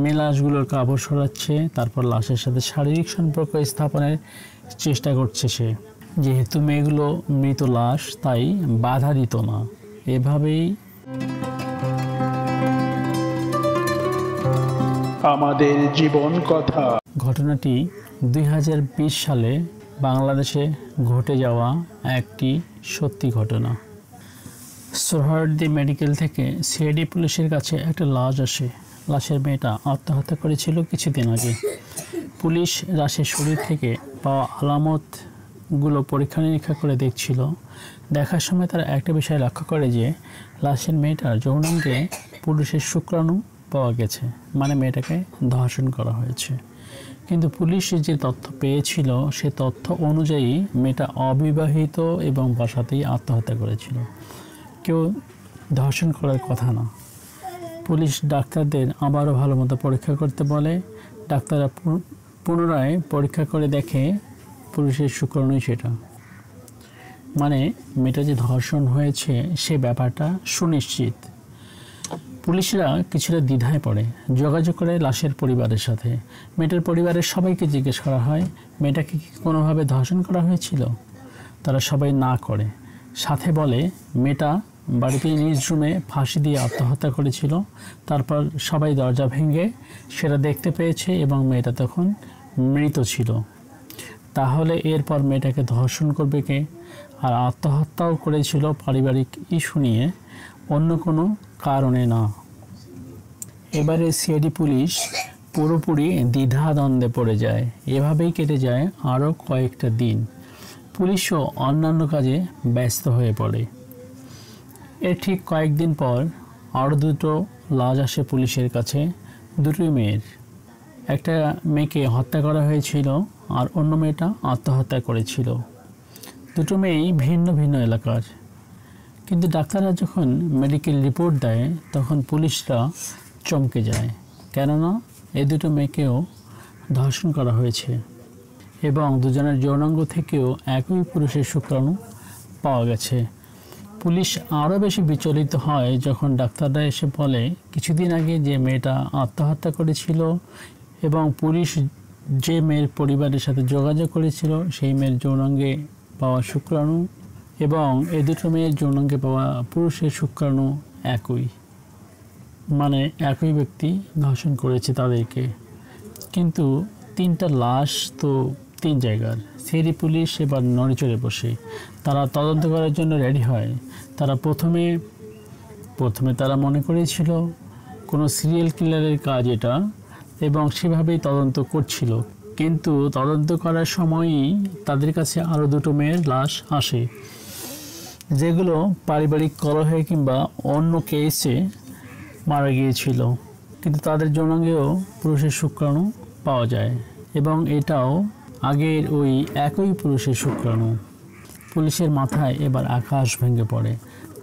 মেয়ে লাশগুলোর কাপড় সরাচ্ছে, তারপর লাশের সাথে শারীরিক সম্পর্ক স্থাপনের চেষ্টা করছে সে। যেহেতু মেয়েগুলো মৃত লাশ, তাই বাধা দিত না। এভাবেই আমাদের জীবন কথা। ঘটনাটি 2020 সালে বাংলাদেশে ঘটে যাওয়া একটি সত্যি ঘটনা। সোহরাওয়ার্দী মেডিকেল থেকে সিআইডি পুলিশের কাছে একটা লাশ আসে। লাশের মেয়েটা আত্মহত্যা করেছিল কিছুদিন আগে। পুলিশ লাশের শরীর থেকে পাওয়া আলামতগুলো পরীক্ষা নিরীক্ষা করে দেখছিল। দেখার সময় তারা একটা বিষয় লক্ষ্য করে যে লাশের মেয়েটার যৌনাঙ্গে পুরুষের শুক্রাণু পাওয়া গেছে, মানে মেয়েটাকে ধর্ষণ করা হয়েছে। কিন্তু পুলিশ যে তথ্য পেয়েছিল সে তথ্য অনুযায়ী মেয়েটা অবিবাহিত এবং বাসাতেই আত্মহত্যা করেছিল। কেউ ধর্ষণ করার কথা না। পুলিশ ডাক্তারদের আবারও ভালো মতো পরীক্ষা করতে বলে। ডাক্তাররা পুনরায় পরীক্ষা করে দেখে পুরুষের শুক্রাণুই সেটা, মানে মেয়েটা যে ধর্ষণ হয়েছে সে ব্যাপারটা সুনিশ্চিত। পুলিশরা কিছুটা দ্বিধায় পড়ে, যোগাযোগ করে লাশের পরিবারের সাথে। মেয়েটার পরিবারের সবাইকে জিজ্ঞেস করা হয় মেয়েটাকে কি কোনোভাবে ধর্ষণ করা হয়েছিল। তারা সবাই না করে, সাথে বলে মেয়েটা বাড়িতে নিজ রুমে ফাঁসি দিয়ে আত্মহত্যা করেছিল। তারপর সবাই দরজা ভেঙে সেটা দেখতে পেয়েছে এবং মেয়েটা তখন মৃত ছিল। তাহলে এরপর মেয়েটাকে ধর্ষণ করবে কে? আর আত্মহত্যাও করেছিল পারিবারিক ইস্যু নিয়ে, অন্য কোনো কারণে না। এবারে সিআইডি পুলিশ পুরোপুরি দ্বিধাদ্বন্দ্বে পড়ে যায়। এভাবেই কেটে যায় আরও কয়েকটা দিন। পুলিশও অন্যান্য কাজে ব্যস্ত হয়ে পড়ে। এর ঠিক কয়েকদিন পর আরও দুটো লাশ আসে পুলিশের কাছে, দুটোই মেয়ের। একটা মেয়েকে হত্যা করা হয়েছিল আর অন্য মেয়েটা আত্মহত্যা করেছিল। দুটো মেয়েই ভিন্ন ভিন্ন এলাকার। কিন্তু ডাক্তাররা যখন মেডিকেল রিপোর্ট দেয় তখন পুলিশরা চমকে যায়, কেননা এই দুটো মেয়েকেও ধর্ষণ করা হয়েছে এবং দুজনের যৌনাঙ্গ থেকেও একই পুরুষের শুক্রাণু পাওয়া গেছে। পুলিশ আরও বেশি বিচলিত হয় যখন ডাক্তাররা এসে বলে কিছুদিন আগে যে মেয়েটা আত্মহত্যা করেছিল এবং পুলিশ যে মেয়ের পরিবারের সাথে যোগাযোগ করেছিল সেই মেয়ের যৌনাঙ্গে পাওয়া শুক্রাণু এবং এই দুটো মেয়ের যৌনাঙ্গে পাওয়া পুরুষের শুক্রাণু একই, মানে একই ব্যক্তি ধর্ষণ করেছে তাদেরকে। কিন্তু তিনটা লাশ তো তিন জায়গার। সিআইডি পুলিশ এবার নড়েচড়ে বসে। তারা তদন্ত করার জন্য রেডি হয়। তারা প্রথমে তারা মনে করেছিল কোনো সিরিয়াল কিলারের কাজ এটা এবং সেভাবেই তদন্ত করছিল। কিন্তু তদন্ত করার সময়ই তাদের কাছে আরও দুটো মেয়ের লাশ আসে, যেগুলো পারিবারিক কলহে কিংবা অন্য কেসে মারা গিয়েছিল। কিন্তু তাদের যৌনাঙ্গেও পুরুষের শুক্রাণু পাওয়া যায় এবং এটাও আগের ওই একই পুরুষের শুক্রাণু। পুলিশের মাথায় এবার আকাশ ভেঙে পড়ে।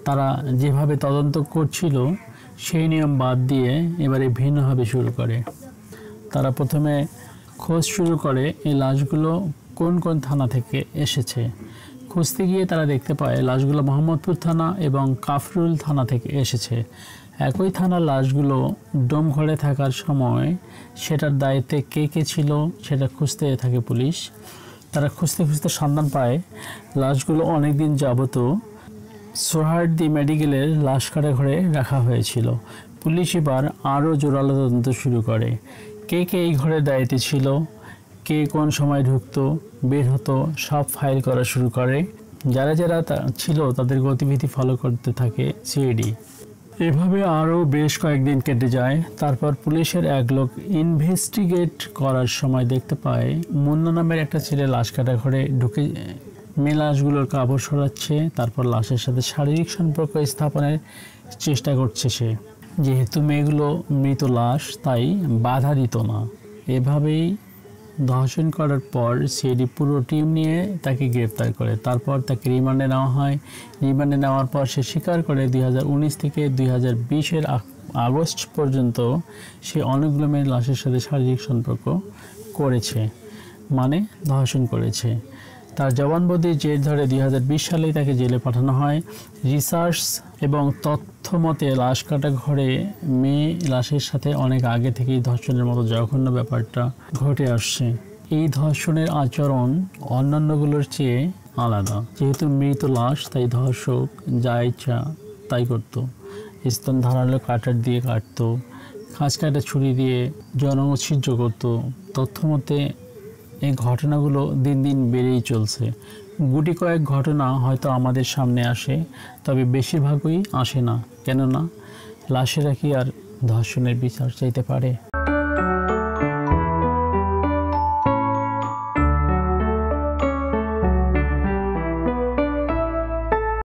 তারা যেভাবে তদন্ত করছিল সেই নিয়ম বাদ দিয়ে এবারে ভিন্নভাবে শুরু করে। তারা প্রথমে খোঁজ শুরু করে এই লাশগুলো কোন কোন থানা থেকে এসেছে। খুঁজতে গিয়ে তারা দেখতে পায় লাশগুলো মোহাম্মদপুর থানা এবং কাফরুল থানা থেকে এসেছে। একই থানার লাশগুলো ডোমঘরে থাকার সময় সেটার দায়িত্বে কে কে ছিল সেটা খুঁজতে থাকে পুলিশ। তারা খুঁজতে খুঁজতে সন্ধান পায় লাশগুলো অনেক দিন যাবত সোহরাওয়ার্দী মেডিকেলের লাশ কাটাঘরে রাখা হয়েছিল। পুলিশ এবার আরও জোরালো তদন্ত শুরু করে। কে কে এই ঘরের দায়িত্বে ছিল, কে কোন সময় ঢুকতো বের হতো, সব ফাইল করা শুরু করে। যারা যারা ছিল তাদের গতিবিধি ফলো করতে থাকে সিআইডি। এভাবে আরও বেশ কয়েকদিন কেটে যায়। তারপর পুলিশের এক লোক ইনভেস্টিগেট করার সময় দেখতে পায় মুন্না নামের একটা ছেলে লাশ কাটা ঘরে ঢুকে মেয়ে লাশগুলোর কাপড় সরাচ্ছে, তারপর লাশের সাথে শারীরিক সম্পর্ক স্থাপনের চেষ্টা করছে সে। যেহেতু মেয়েগুলো মৃত লাশ তাই বাধা দিত না। এভাবেই ধর্ষণ করার পর সিআইডি পুরো টিম নিয়ে তাকে গ্রেপ্তার করে। তারপর তাকে রিমান্ডে নেওয়া হয়। রিমান্ডে নেওয়ার পর সে স্বীকার করে 2019 থেকে 2020-এর আগস্ট পর্যন্ত সে অনেকগুলো মেয়ের লাশের সাথে শারীরিক সম্পর্ক করেছে, মানে ধর্ষণ করেছে। তার জবানবন্দির জের ধরে 2020 সালেই তাকে জেলে পাঠানো হয়। রিসার্চ এবং তথ্য মতে লাশ কাটা ঘরে মেয়ে লাশের সাথে অনেক আগে থেকেই ধর্ষণের মতো জঘন্য ব্যাপারটা ঘটে আসছে। এই ধর্ষণের আচরণ অন্যান্যগুলোর চেয়ে আলাদা। যেহেতু মৃত লাশ, তাই ধর্ষক যা ইচ্ছা তাই করত। স্তন ধারালো কাটার দিয়ে কাটতো, খাঁজ কাটা ছুরি দিয়ে জনমচ্ছিদ্র করত। তথ্য মতে এই ঘটনাগুলো দিন দিন বেড়েই চলছে। গুটি কয়েক ঘটনা হয়তো আমাদের সামনে আসে, তবে বেশিরভাগই আসে না। কেননা লাশেরা কি আর ধর্ষণের বিচার চাইতে পারে?